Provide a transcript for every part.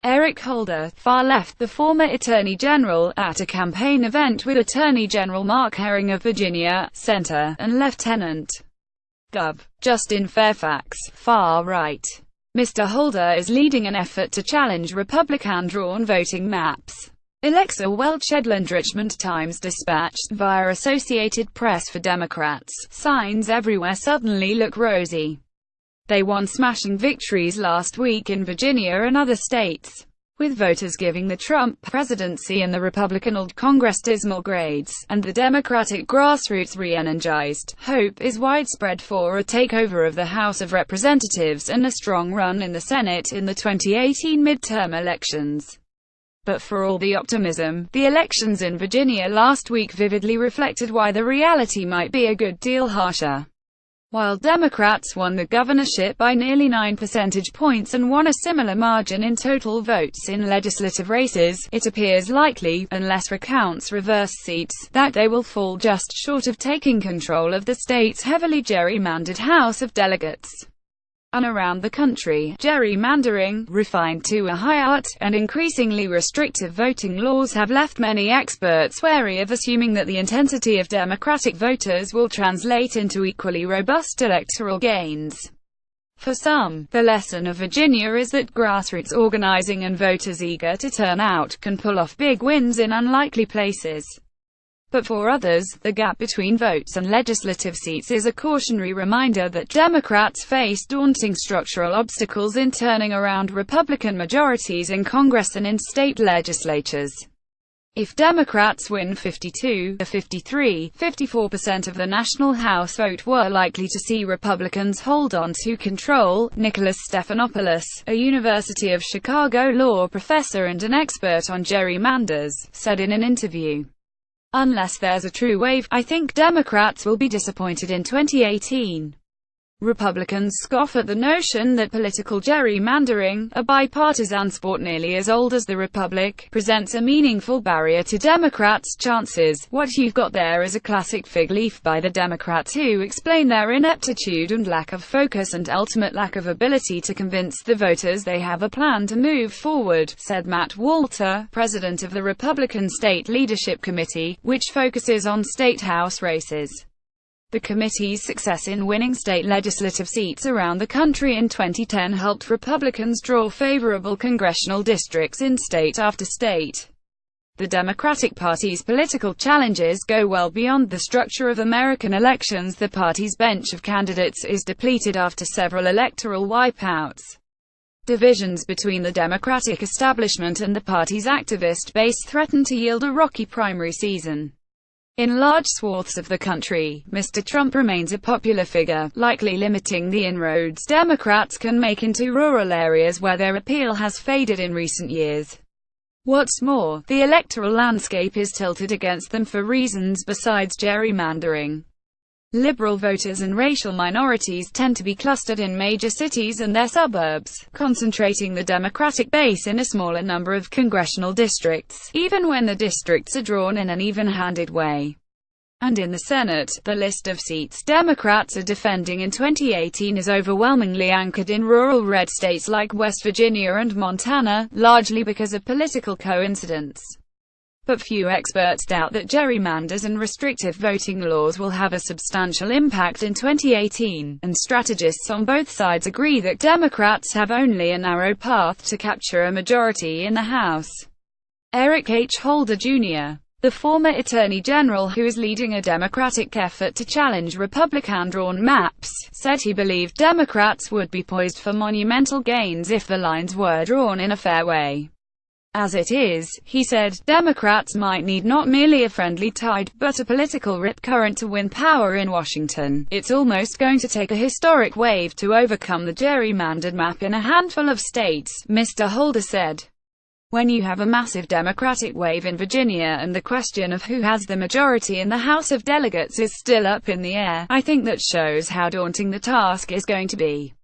Eric Holder, far left, the former Attorney General, at a campaign event with Attorney General Mark Herring of Virginia, Center, and Lieutenant Gov. Justin Fairfax, far right. Mr. Holder is leading an effort to challenge Republican-drawn voting maps. Alexa Welch Edland Richmond Times-Dispatch, via Associated Press. For Democrats, signs everywhere suddenly look rosy. They won smashing victories last week in Virginia and other states, with voters giving the Trump presidency and the Republican-held Congress dismal grades, and the Democratic grassroots re-energized. Hope is widespread for a takeover of the House of Representatives and a strong run in the Senate in the 2018 midterm elections. But for all the optimism, the elections in Virginia last week vividly reflected why the reality might be a good deal harsher. While Democrats won the governorship by nearly 9 percentage points and won a similar margin in total votes in legislative races, it appears likely, unless recounts reverse seats, that they will fall just short of taking control of the state's heavily gerrymandered House of Delegates. And around the country, gerrymandering, refined to a high art, and increasingly restrictive voting laws have left many experts wary of assuming that the intensity of Democratic voters will translate into equally robust electoral gains. For some, the lesson of Virginia is that grassroots organizing and voters eager to turn out can pull off big wins in unlikely places. But for others, the gap between votes and legislative seats is a cautionary reminder that Democrats face daunting structural obstacles in turning around Republican majorities in Congress and in state legislatures. If Democrats win 52, 53, 54% of the national House vote, we're likely to see Republicans hold on to control. Nicholas Stephanopoulos, a University of Chicago law professor and an expert on gerrymanders, said in an interview, "Unless there's a true wave, I think Democrats will be disappointed in 2018. Republicans scoff at the notion that political gerrymandering, a bipartisan sport nearly as old as the Republic, presents a meaningful barrier to Democrats' chances. What you've got there is a classic fig leaf by the Democrats who explain their ineptitude and lack of focus and ultimate lack of ability to convince the voters they have a plan to move forward," said Matt Walter, president of the Republican State Leadership Committee, which focuses on state House races. The committee's success in winning state legislative seats around the country in 2010 helped Republicans draw favorable congressional districts in state after state. The Democratic Party's political challenges go well beyond the structure of American elections. The party's bench of candidates is depleted after several electoral wipeouts. Divisions between the Democratic establishment and the party's activist base threaten to yield a rocky primary season. In large swaths of the country, Mr. Trump remains a popular figure, likely limiting the inroads Democrats can make into rural areas where their appeal has faded in recent years. What's more, the electoral landscape is tilted against them for reasons besides gerrymandering. Liberal voters and racial minorities tend to be clustered in major cities and their suburbs, concentrating the Democratic base in a smaller number of congressional districts, even when the districts are drawn in an even-handed way. And in the Senate, the list of seats Democrats are defending in 2018 is overwhelmingly anchored in rural red states like West Virginia and Montana, largely because of political coincidence. But few experts doubt that gerrymanders and restrictive voting laws will have a substantial impact in 2018, and strategists on both sides agree that Democrats have only a narrow path to capture a majority in the House. Eric H. Holder, Jr., the former Attorney General who is leading a Democratic effort to challenge Republican-drawn maps, said he believed Democrats would be poised for monumental gains if the lines were drawn in a fair way. As it is, he said, Democrats might need not merely a friendly tide, but a political rip current to win power in Washington. It's almost going to take a historic wave to overcome the gerrymandered map in a handful of states, Mr. Holder said. When you have a massive Democratic wave in Virginia and the question of who has the majority in the House of Delegates is still up in the air, I think that shows how daunting the task is going to be.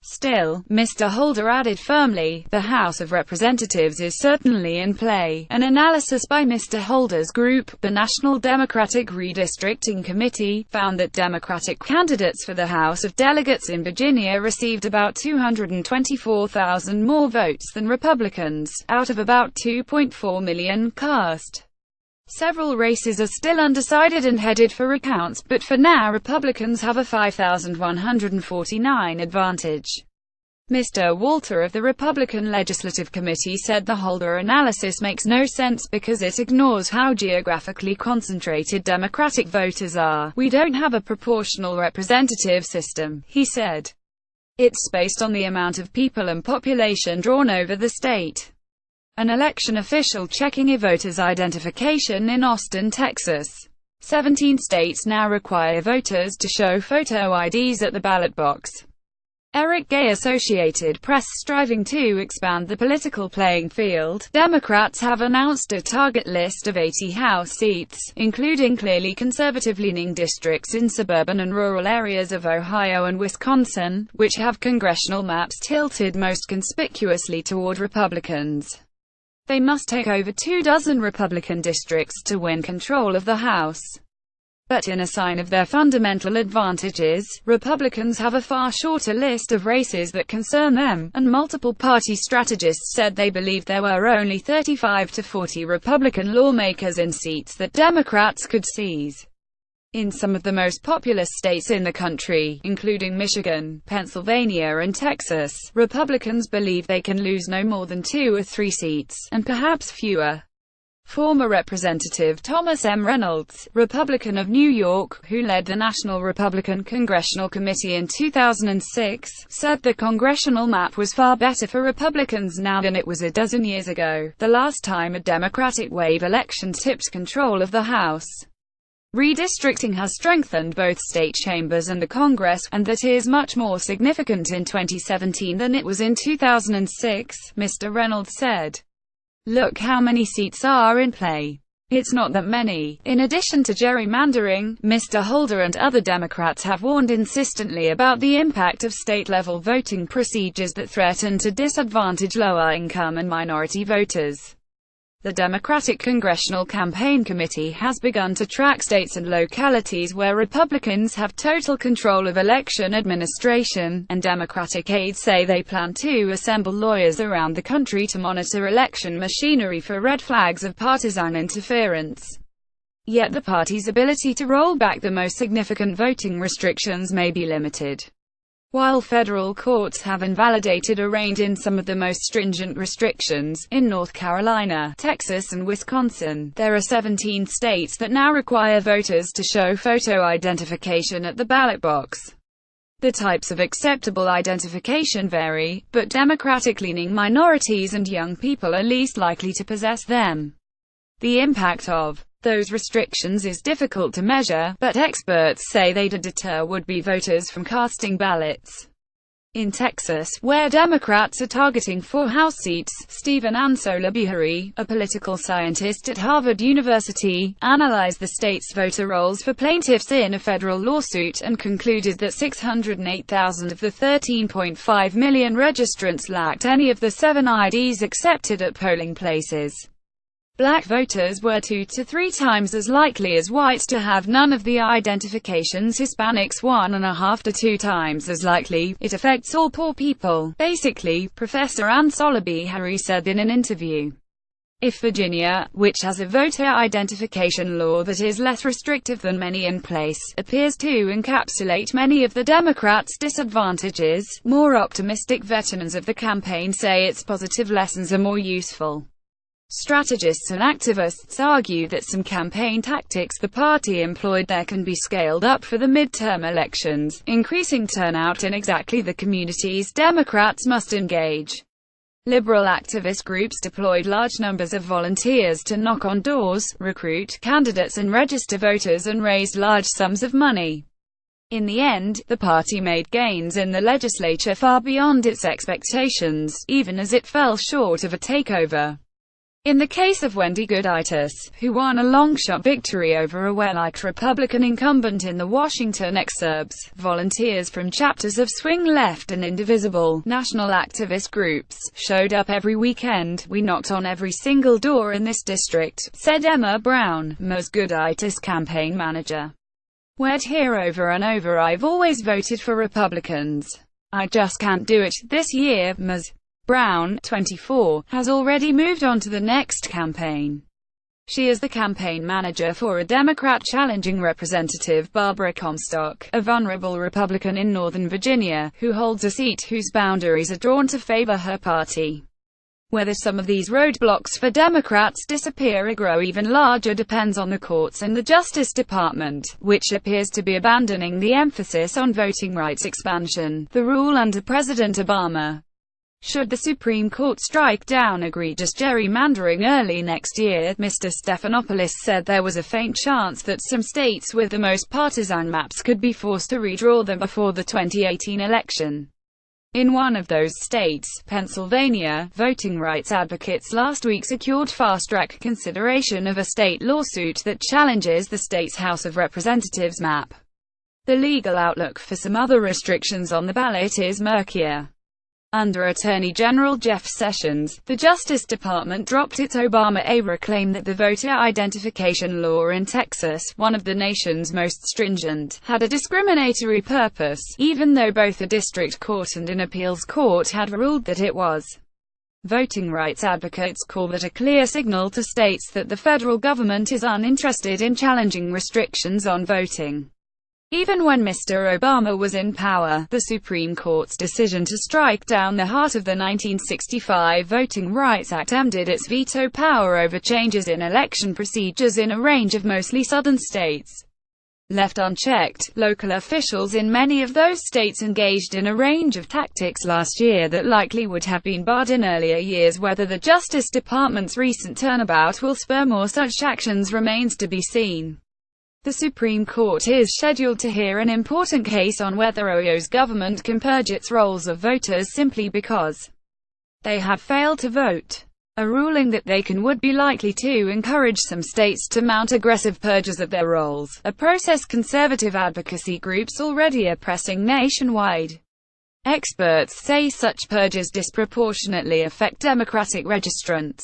Still, Mr. Holder added firmly, the House of Representatives is certainly in play. An analysis by Mr. Holder's group, the National Democratic Redistricting Committee, found that Democratic candidates for the House of Delegates in Virginia received about 224,000 more votes than Republicans, out of about 2.4 million cast. Several races are still undecided and headed for recounts, but for now Republicans have a 5,149 advantage. Mr. Walter of the Republican Legislative Committee said the Holder analysis makes no sense because it ignores how geographically concentrated Democratic voters are. We don't have a proportional representative system, he said. It's based on the amount of people and population drawn over the state. An election official checking a voter's identification in Austin, Texas. 17 states now require voters to show photo IDs at the ballot box. Eric Gay, Associated Press. Striving to expand the political playing field, Democrats have announced a target list of 80 House seats, including clearly conservative-leaning districts in suburban and rural areas of Ohio and Wisconsin, which have congressional maps tilted most conspicuously toward Republicans. They must take over 24 Republican districts to win control of the House. But in a sign of their fundamental advantages, Republicans have a far shorter list of races that concern them, and multiple party strategists said they believed there were only 35 to 40 Republican lawmakers in seats that Democrats could seize. In some of the most populous states in the country, including Michigan, Pennsylvania and Texas, Republicans believe they can lose no more than 2 or 3 seats, and perhaps fewer. Former Representative Thomas M. Reynolds, Republican of New York, who led the National Republican Congressional Committee in 2006, said the congressional map was far better for Republicans now than it was a dozen years ago, the last time a Democratic wave election tipped control of the House. Redistricting has strengthened both state chambers and the Congress, and that is much more significant in 2017 than it was in 2006, Mr. Reynolds said. Look how many seats are in play. It's not that many. In addition to gerrymandering, Mr. Holder and other Democrats have warned insistently about the impact of state-level voting procedures that threaten to disadvantage lower-income and minority voters. The Democratic Congressional Campaign Committee has begun to track states and localities where Republicans have total control of election administration, and Democratic aides say they plan to assemble lawyers around the country to monitor election machinery for red flags of partisan interference. Yet the party's ability to roll back the most significant voting restrictions may be limited. While federal courts have invalidated or reined in some of the most stringent restrictions, in North Carolina, Texas and Wisconsin, there are 17 states that now require voters to show photo identification at the ballot box. The types of acceptable identification vary, but Democratic-leaning minorities and young people are least likely to possess them. The impact of those restrictions is difficult to measure, but experts say they deter would-be voters from casting ballots. In Texas, where Democrats are targeting 4 House seats, Stephen Ansola-Bihari, a political scientist at Harvard University, analyzed the state's voter rolls for plaintiffs in a federal lawsuit and concluded that 608,000 of the 13.5 million registrants lacked any of the 7 IDs accepted at polling places. Black voters were 2 to 3 times as likely as whites to have none of the identifications, Hispanics 1.5 to 2 times as likely. It affects all poor people, basically, Professor Ansola-Bihari said in an interview. If Virginia, which has a voter identification law that is less restrictive than many in place, appears to encapsulate many of the Democrats' disadvantages, more optimistic veterans of the campaign say its positive lessons are more useful. Strategists and activists argue that some campaign tactics the party employed there can be scaled up for the midterm elections, increasing turnout in exactly the communities Democrats must engage. Liberal activist groups deployed large numbers of volunteers to knock on doors, recruit candidates and register voters, and raised large sums of money. In the end, the party made gains in the legislature far beyond its expectations, even as it fell short of a takeover. In the case of Wendy Goodaitis, who won a long-shot victory over a well-liked Republican incumbent in the Washington exurbs, volunteers from chapters of Swing Left and Indivisible, national activist groups, showed up every weekend. "We knocked on every single door in this district," said Emma Brown, Ms. Goodaitis' campaign manager. "We're here over and over. I've always voted for Republicans. I just can't do it this year." Ms. Brown, 24, has already moved on to the next campaign. She is the campaign manager for a Democrat challenging Representative Barbara Comstock, a vulnerable Republican in Northern Virginia, who holds a seat whose boundaries are drawn to favor her party. Whether some of these roadblocks for Democrats disappear or grow even larger depends on the courts and the Justice Department, which appears to be abandoning the emphasis on voting rights expansion, the rule under President Obama. Should the Supreme Court strike down egregious gerrymandering early next year, Mr. Stephanopoulos said there was a faint chance that some states with the most partisan maps could be forced to redraw them before the 2018 election. In one of those states, Pennsylvania, voting rights advocates last week secured fast-track consideration of a state lawsuit that challenges the state's House of Representatives map. The legal outlook for some other restrictions on the ballot is murkier. Under Attorney General Jeff Sessions, the Justice Department dropped its Obama-era claim that the voter identification law in Texas, one of the nation's most stringent, had a discriminatory purpose, even though both a district court and an appeals court had ruled that it was. Voting rights advocates call that a clear signal to states that the federal government is uninterested in challenging restrictions on voting. Even when Mr. Obama was in power, the Supreme Court's decision to strike down the heart of the 1965 Voting Rights Act ended its veto power over changes in election procedures in a range of mostly southern states. Left unchecked, local officials in many of those states engaged in a range of tactics last year that likely would have been barred in earlier years. Whether the Justice Department's recent turnabout will spur more such actions remains to be seen. The Supreme Court is scheduled to hear an important case on whether Ohio's government can purge its rolls of voters simply because they have failed to vote. A ruling that they can would be likely to encourage some states to mount aggressive purges of their rolls, a process conservative advocacy groups already are pressing nationwide. Experts say such purges disproportionately affect Democratic registrants.